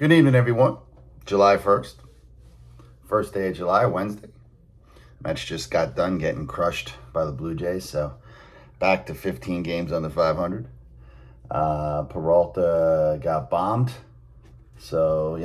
Good evening, everyone. July 1st, first day of July, Wednesday. Mets just got done getting crushed by the Blue Jays, so back to 15 games under 500. Peralta got bombed, so,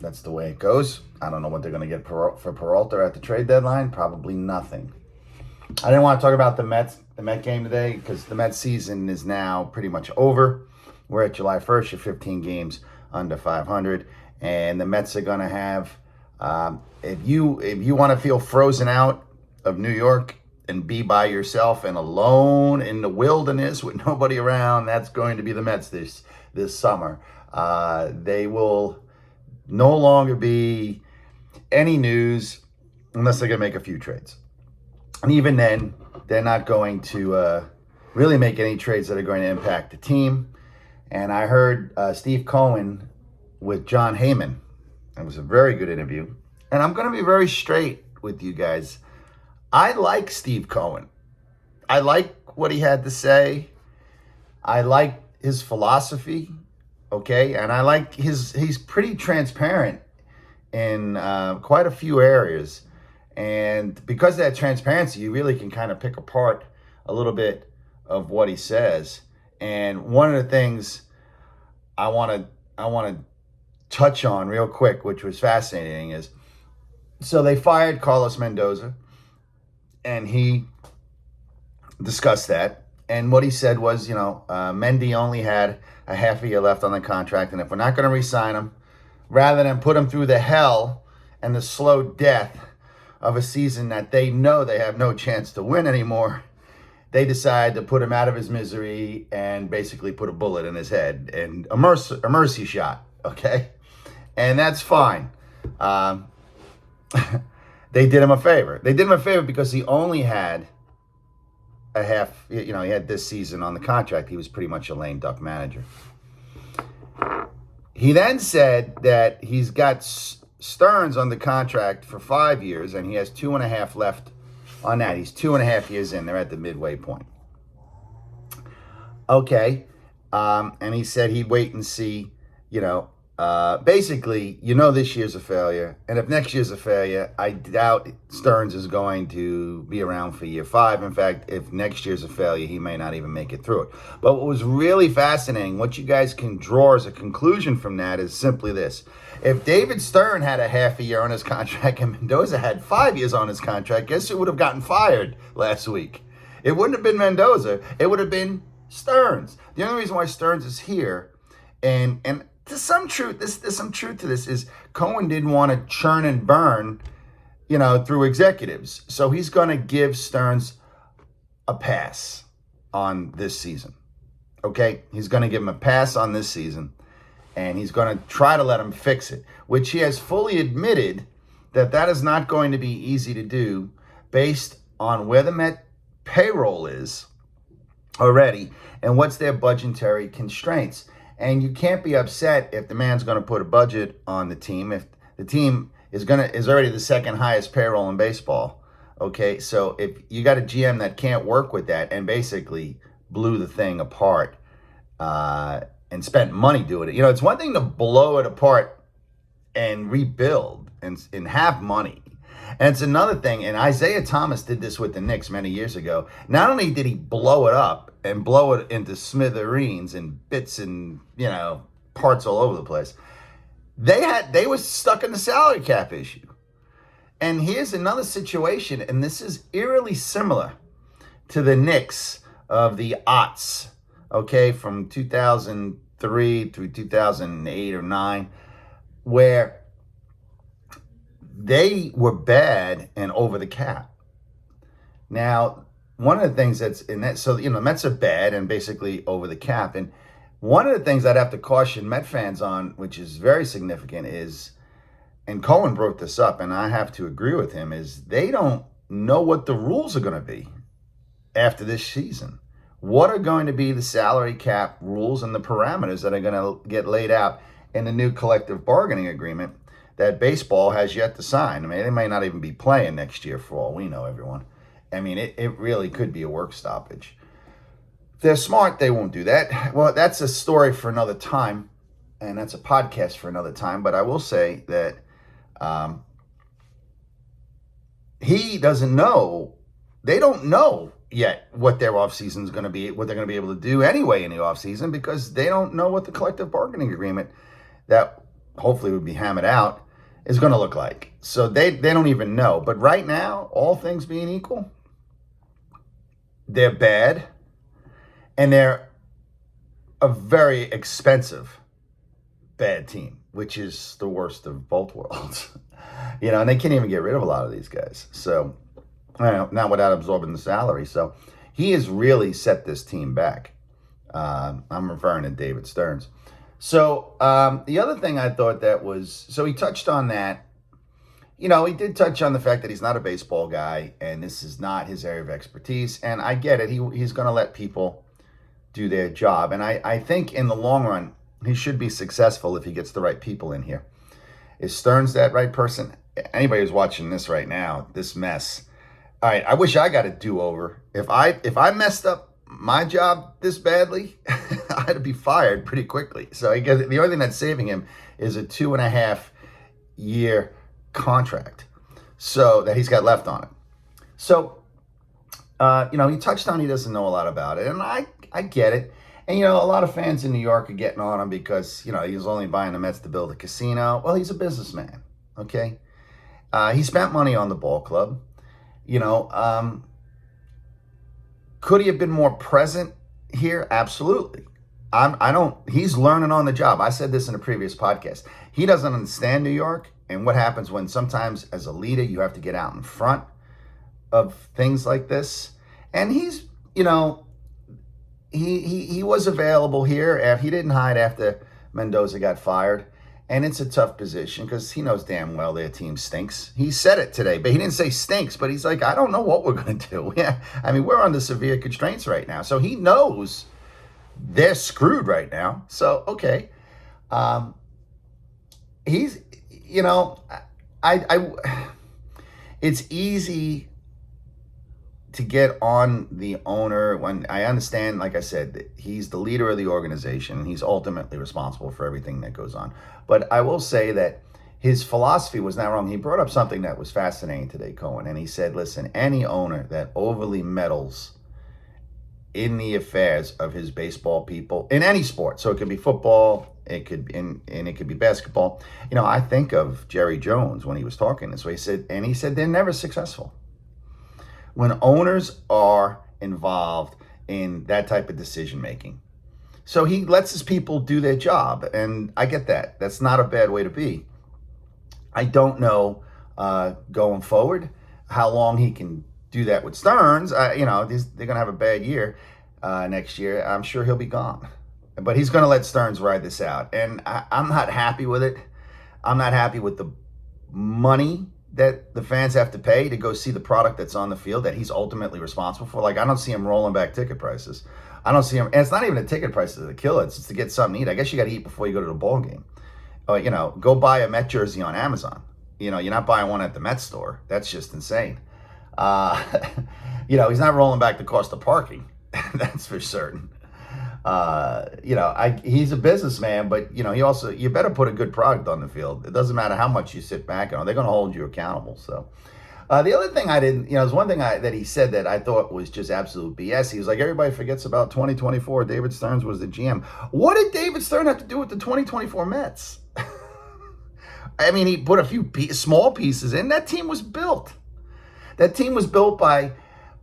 that's the way it goes. I don't know what they're going to get for Peralta at the trade deadline. Probably nothing. I didn't want to talk about the Met game today because the Mets season is now pretty much over. We're at July 1st, you're 15 games under 500, and the Mets are going to have, if you want to feel frozen out of New York and be by yourself and alone in the wilderness with nobody around, that's going to be the Mets this summer. They will no longer be any news unless they're going to make a few trades. And even then, they're not going to really make any trades that are going to impact the team. And I heard Steve Cohan with John Heyman. It was a very good interview. And I'm going to be very straight with you guys. I like Steve Cohan. I like what he had to say. I like his philosophy, okay? And I like he's pretty transparent in quite a few areas. And because of that transparency, you really can kind of pick apart a little bit of what he says. And one of the things I want to touch on real quick, which was fascinating, is so they fired Carlos Mendoza, and he discussed that. And what he said was, Mendy only had a half a year left on the contract, and if we're not going to re-sign him, rather than put him through the hell and the slow death of a season that they know they have no chance to win anymore, they decide to put him out of his misery and basically put a bullet in his head and a mercy shot, okay? And that's fine. They did him a favor. They did him a favor because he only had a half, he had this season on the contract. He was pretty much a lame duck manager. He then said that he's got Stearns on the contract for 5 years, and he has 2.5 left on that. He's 2.5 years in. They're at the midway point. Okay. And he said he'd wait and see, basically, this year's a failure. And if next year's a failure, I doubt Stearns is going to be around for year 5. In fact, if next year's a failure, he may not even make it through it. But what was really fascinating, what you guys can draw as a conclusion from that is simply this. If David Stern had a half a year on his contract and Mendoza had 5 years on his contract, guess who would have gotten fired last week? It wouldn't have been Mendoza. It would have been Stearns. The only reason why Stearns is here, and there's some truth. There's some truth to this. Is Cohen didn't want to churn and burn, through executives. So he's going to give Stearns a pass on this season. Okay, he's going to give him a pass on this season. And he's going to try to let him fix it, which he has fully admitted that is not going to be easy to do based on where the Met payroll is already and what's their budgetary constraints. And you can't be upset if the man's going to put a budget on the team, if the team is already the second highest payroll in baseball. Okay, so if you got a GM that can't work with that and basically blew the thing apart, and spent money doing it. It's one thing to blow it apart and rebuild and have money. And it's another thing, and Isaiah Thomas did this with the Knicks many years ago. Not only did he blow it up and blow it into smithereens and bits and, parts all over the place, they were stuck in the salary cap issue. And here's another situation, and this is eerily similar to the Knicks of the aughts. Okay, from 2003 through 2008 or 9, where they were bad and over the cap. Now, one of the things that's in that, so, Mets are bad and basically over the cap. And one of the things I'd have to caution Met fans on, which is very significant, is, and Cohen brought this up, and I have to agree with him, is they don't know what the rules are going to be after this season. What are going to be the salary cap rules and the parameters that are going to get laid out in the new collective bargaining agreement that baseball has yet to sign? I mean, they may not even be playing next year for all we know, everyone. I mean, it really could be a work stoppage. If they're smart, they won't do that. Well, that's a story for another time. and that's a podcast for another time, but I will say that he doesn't know, they don't know yet what their offseason is going to be, what they're going to be able to do anyway in the offseason, because they don't know what the collective bargaining agreement that hopefully would be hammered out is going to look like. So they don't even know. But right now, all things being equal, they're bad, and they're a very expensive bad team, which is the worst of both worlds. And they can't even get rid of a lot of these guys. So, not without absorbing the salary. So, he has really set this team back. I'm referring to David Stearns. So, the other thing I thought that was, so he touched on that. He did touch on the fact that he's not a baseball guy, and this is not his area of expertise. And I get it. He's going to let people do their job. And I think in the long run, he should be successful if he gets the right people in here. Is Stearns that right person? Anybody who's watching this right now, this mess. All right, I wish I got a do-over. If I messed up my job this badly, I'd be fired pretty quickly. So I guess the only thing that's saving him is a 2.5-year contract, so that he's got left on it. So, he touched on he doesn't know a lot about it, and I get it. And, a lot of fans in New York are getting on him because, he was only buying the Mets to build a casino. Well, he's a businessman, okay? He spent money on the ball club. Could he have been more present here? Absolutely. He's learning on the job. I said this in a previous podcast. He doesn't understand New York and what happens when sometimes as a leader, you have to get out in front of things like this. And he's, he was available here. He didn't hide after Mendoza got fired. And it's a tough position because he knows damn well their team stinks. He said it today, but he didn't say stinks. But he's like, I don't know what we're going to do. Yeah, we're under severe constraints right now. So he knows they're screwed right now. So, okay. He's, it's easy to get on the owner when I understand, like I said, that he's the leader of the organization. He's ultimately responsible for everything that goes on. But I will say that his philosophy was not wrong. He brought up something that was fascinating today, Cohan, and he said, listen, any owner that overly meddles in the affairs of his baseball people in any sport, so it could be football, it could be basketball. I think of Jerry Jones when he was talking this way. He said they're never successful. When owners are involved in that type of decision making. So he lets his people do their job, and I get that. That's not a bad way to be. I don't know going forward how long he can do that with Stearns. They're going to have a bad year next year. I'm sure he'll be gone. But he's going to let Stearns ride this out. And I'm not happy with it. I'm not happy with the money that the fans have to pay to go see the product that's on the field that he's ultimately responsible for. Like, I don't see him rolling back ticket prices. I don't see him, and it's not even the ticket prices that kill it. It's just to get something to eat. I guess you got to eat before you go to the ball game. Go buy a Met jersey on Amazon. You're not buying one at the Met store. That's just insane. He's not rolling back the cost of parking. That's for certain. He's a businessman, but you better put a good product on the field. It doesn't matter how much you sit back on; they're going to hold you accountable. So, the other thing there's one thing that he said that I thought was just absolute BS. He was like, everybody forgets about 2024. David Stearns was the GM. What did David Stearns have to do with the 2024 Mets? He put a few small pieces in. That team was built. That team was built by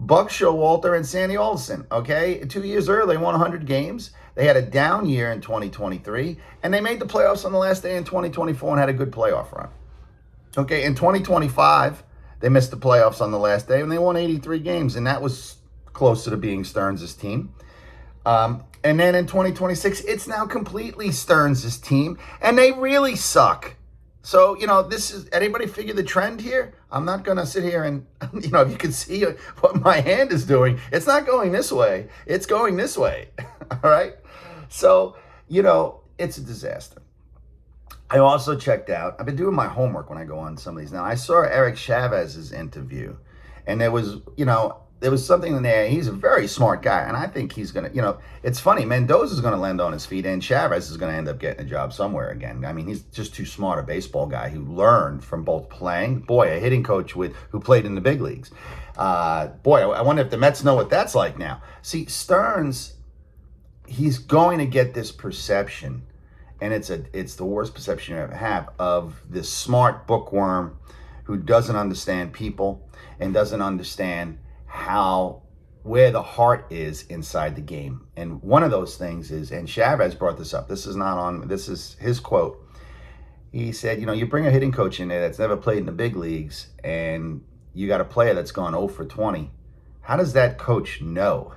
Buck Showalter and Sandy Alderson, okay? 2 years earlier, they won 100 games. They had a down year in 2023, and they made the playoffs on the last day in 2024 and had a good playoff run. Okay, in 2025, they missed the playoffs on the last day, and they won 83 games, and that was closer to being Stearns' team. And then in 2026, it's now completely Stearns' team, and they really suck. So, this is, anybody figure the trend here? I'm not going to sit here and, if you can see what my hand is doing, it's not going this way. It's going this way. All right. So, it's a disaster. I also checked out, I've been doing my homework when I go on some of these. Now, I saw Eric Chavez's interview, and there was, there was something in there. He's a very smart guy, and I think he's going to, it's funny. Mendoza's going to land on his feet, and Chavez is going to end up getting a job somewhere again. I mean, he's just too smart a baseball guy who learned from both playing. Boy, a hitting coach who played in the big leagues. Boy, I wonder if the Mets know what that's like now. See, Stearns, he's going to get this perception, and it's the worst perception you ever have, of this smart bookworm who doesn't understand people and doesn't understand where the heart is inside the game. And one of those things is, and Chavez brought this up, this is his quote. He said, you bring a hitting coach in there that's never played in the big leagues, and you got a player that's gone 0 for 20. How does that coach know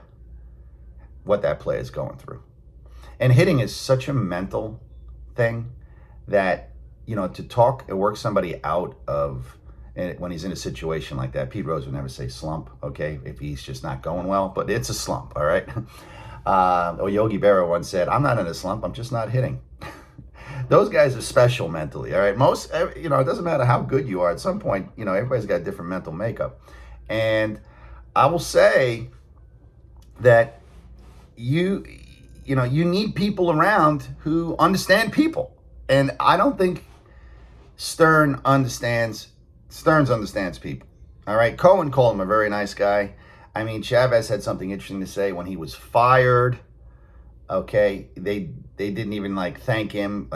what that player is going through? And hitting is such a mental thing that, to talk and work somebody out of, and when he's in a situation like that, Pete Rose would never say slump, okay, if he's just not going well, but it's a slump, all right? Or Yogi Berra once said, I'm not in a slump, I'm just not hitting. Those guys are special mentally, all right? It doesn't matter how good you are. At some point, everybody's got a different mental makeup. And I will say that you need people around who understand people. And I don't think Stearns understands people. All right. Cohan called him a very nice guy. I mean, Chavez had something interesting to say when he was fired. Okay. They didn't even thank him.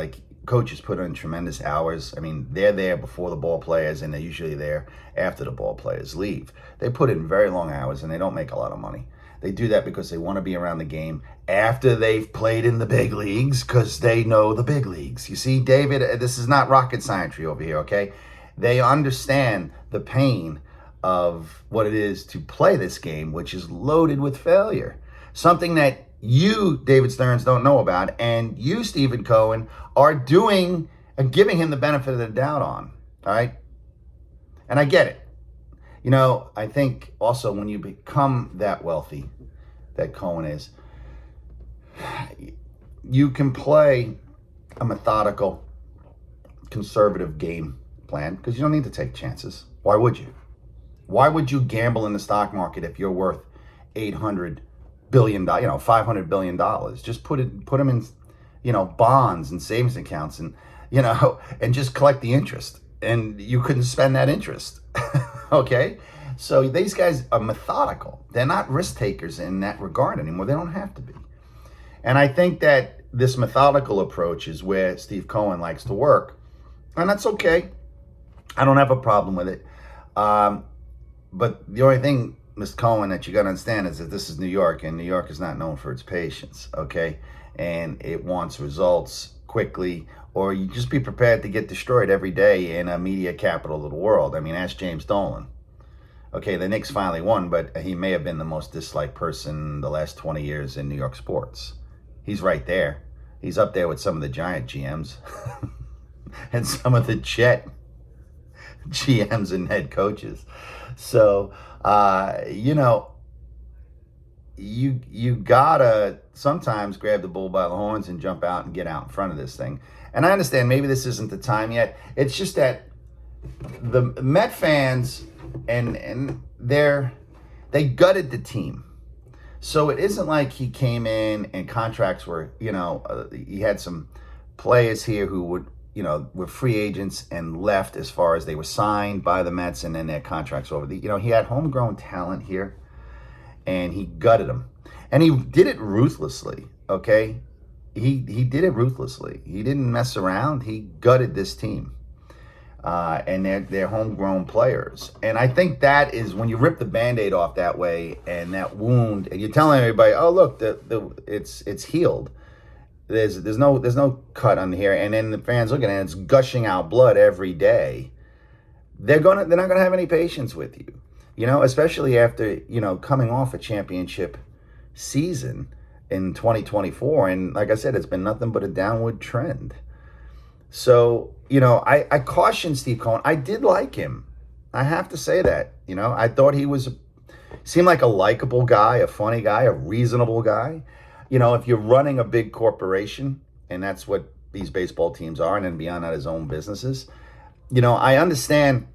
Coaches put in tremendous hours. I mean, they're there before the ball players, and they're usually there after the ball players leave. They put in very long hours, and they don't make a lot of money. They do that because they want to be around the game after they've played in the big leagues, because they know the big leagues. You see, David, this is not rocket science over here, okay? They understand the pain of what it is to play this game, which is loaded with failure. Something that you, David Stearns, don't know about, and you, Stephen Cohen, are doing and giving him the benefit of the doubt on, all right? And I get it. I think also when you become that wealthy, that Cohen is, you can play a methodical, conservative game plan because you don't need to take chances. Why would you? Why would you gamble in the stock market if you're worth $800 billion, $500 billion? Just put them in, bonds and savings accounts and, and just collect the interest. And you couldn't spend that interest. Okay? So these guys are methodical. They're not risk takers in that regard anymore. They don't have to be. And I think that this methodical approach is where Steve Cohen likes to work. And that's okay. I don't have a problem with it. But the only thing, Mr. Cohen, that you got to understand is that this is New York, and New York is not known for its patience, okay? And it wants results quickly, or you just be prepared to get destroyed every day in a media capital of the world. I mean, ask James Dolan. Okay, the Knicks finally won, but he may have been the most disliked person the last 20 years in New York sports. He's right there. He's up there with some of the Giant GMs and some of the Jet GMs and head coaches. So, you gotta sometimes grab the bull by the horns and jump out and get out in front of this thing. And I understand maybe this isn't the time yet. It's just that the Met fans and they gutted the team. So it isn't like he came in and contracts were, he had some players here who were free agents and left as far as they were signed by the Mets and then their contracts over. He had homegrown talent here and he gutted them. And he did it ruthlessly, okay? He did it ruthlessly. He didn't mess around. He gutted this team. And they're homegrown players. And I think that is when you rip the Band-Aid off that way and that wound, and you're telling everybody, oh, look, it's healed. There's no cut on here, and then the fans looking at it, it's gushing out blood every day. They're not gonna have any patience with you, especially after coming off a championship season in 2024, and like I said, it's been nothing but a downward trend. So I caution Steve Cohen. I did like him. I have to say that. I thought he seemed like a likable guy, a funny guy, a reasonable guy. If you're running a big corporation, and that's what these baseball teams are, and then beyond that, his own businesses, I understand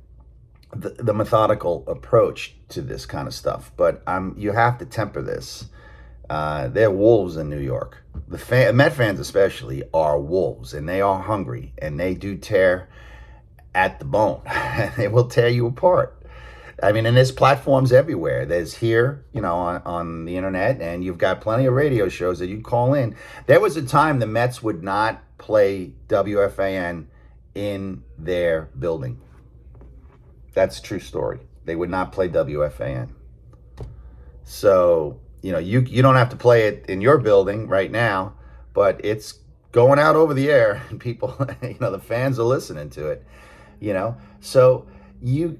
the methodical approach to this kind of stuff. But you have to temper this. They're wolves in New York. The Met fans especially are wolves, and they are hungry, and they do tear at the bone. They will tear you apart. I mean, and there's platforms everywhere. There's here, on the internet, and you've got plenty of radio shows that you call in. There was a time the Mets would not play WFAN in their building. That's a true story. They would not play WFAN. So, you don't have to play it in your building right now, but it's going out over the air, and people, the fans are listening to it, So you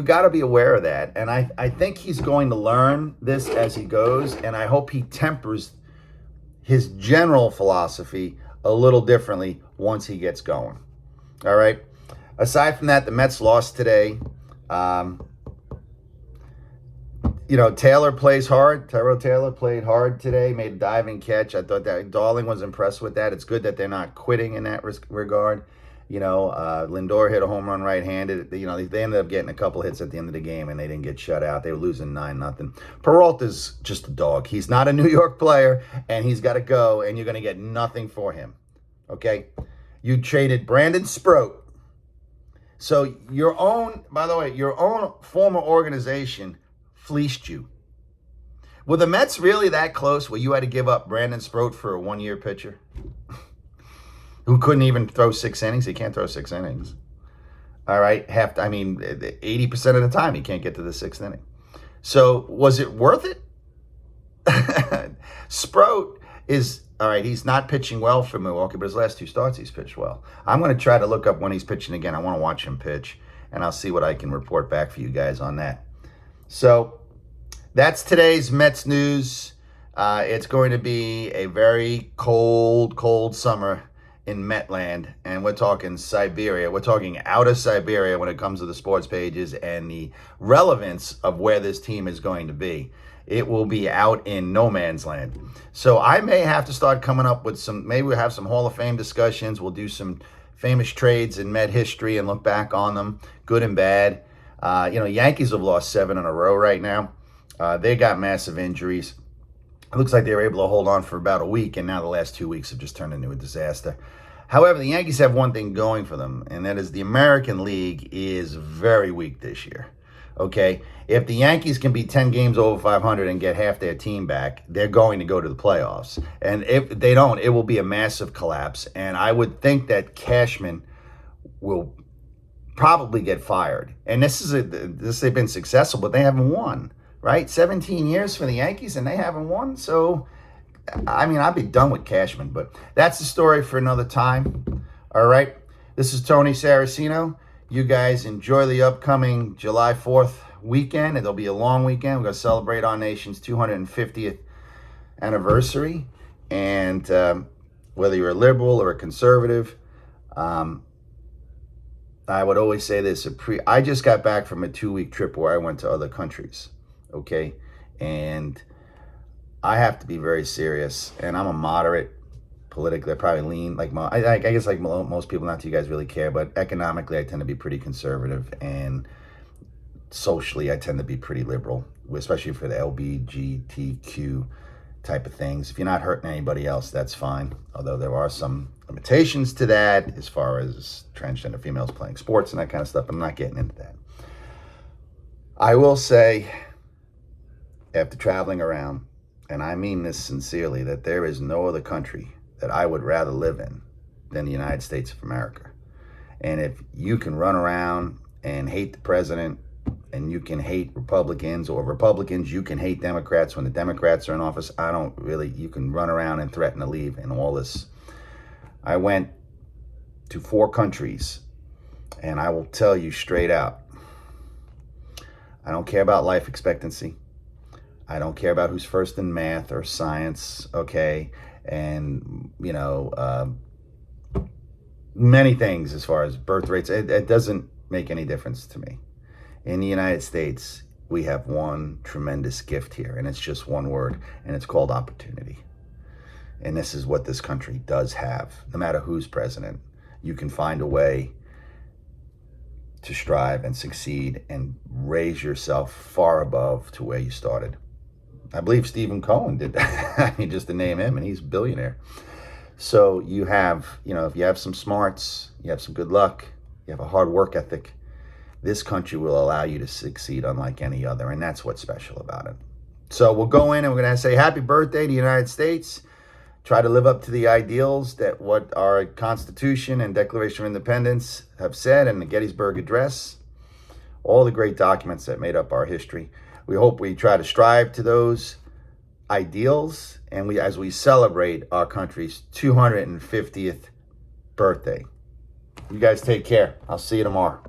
got to be aware of that. And I think he's going to learn this as he goes, and I hope he tempers his general philosophy a little differently once he gets going. All right. Aside from that, the Mets lost today. Taylor plays hard. Tyrell Taylor played hard today, made a diving catch. I thought that Darling was impressed with that. It's good that they're not quitting in that regard. Lindor hit a home run right-handed. They ended up getting a couple hits at the end of the game, and they didn't get shut out. They were losing 9-0. Peralta's just a dog. He's not a New York player, and he's got to go, and you're going to get nothing for him. Okay? You traded Brandon Sproat. So your own former organization fleeced you. Were the Mets really that close where you had to give up Brandon Sproat for a one-year pitcher who couldn't even throw 6 innings? He can't throw 6 innings. All right. 80% of the time he can't get to the 6th inning. So was it worth it? Sproat is, all right, he's not pitching well for Milwaukee, but his last 2 starts he's pitched well. I'm going to try to look up when he's pitching again. I want to watch him pitch, and I'll see what I can report back for you guys on that. So that's today's Mets news. It's going to be a very cold summer in Metland, and we're talking Siberia. We're talking out of Siberia when it comes to the sports pages and the relevance of where this team is going to be. It will be out in no man's land. So I may have to start coming up with maybe we'll have some Hall of Fame discussions. We'll do some famous trades in Met history and look back on them, good and bad. Yankees have lost 7 in a row right now. They got massive injuries. It looks like they were able to hold on for about a week, and now the last 2 weeks have just turned into a disaster. However, the Yankees have one thing going for them, and that is the American League is very weak this year. Okay? If the Yankees can be 10 games over 500 and get half their team back, they're going to go to the playoffs. And if they don't, it will be a massive collapse. And I would think that Cashman will probably get fired. And they've been successful, but they haven't won. Right? 17 years for the Yankees, and they haven't won. So, I'd be done with Cashman. But that's the story for another time. All right? This is Tony Saraceno. You guys enjoy the upcoming July 4th weekend. It'll be a long weekend. We're going to celebrate our nation's 250th anniversary. And whether you're a liberal or a conservative, I would always say this. I just got back from a 2-week trip where I went to other countries. Okay, and I have to be very serious, and I'm a moderate politically. I probably lean I guess like most people. Not that you guys really care, but economically, I tend to be pretty conservative, and socially, I tend to be pretty liberal, especially for the LGBTQ type of things. If you're not hurting anybody else, that's fine. Although there are some limitations to that as far as transgender females playing sports and that kind of stuff. I'm not getting into that. I will say, after traveling around, and I mean this sincerely, that there is no other country that I would rather live in than the United States of America. And if you can run around and hate the president, and you can hate Republicans, or Republicans, you can hate Democrats when the Democrats are in office, you can run around and threaten to leave and all this. I went to 4 countries, and I will tell you straight out, I don't care about life expectancy. I don't care about who's first in math or science, okay? And, many things as far as birth rates. It doesn't make any difference to me. In the United States, we have one tremendous gift here, and it's just one word, and it's called opportunity. And this is what this country does have. No matter who's president, you can find a way to strive and succeed and raise yourself far above to where you started. I believe Stephen Cohan did that. I mean, just to name him, and he's a billionaire. So you have, if you have some smarts, you have some good luck, you have a hard work ethic, this country will allow you to succeed unlike any other, and that's what's special about it. So we'll go in and we're going to say happy birthday to the United States. Try to live up to the ideals that what our Constitution and Declaration of Independence have said, and the Gettysburg Address, all the great documents that made up our history. We hope we try to strive to those ideals, and as we celebrate our country's 250th birthday. You guys take care. I'll see you tomorrow.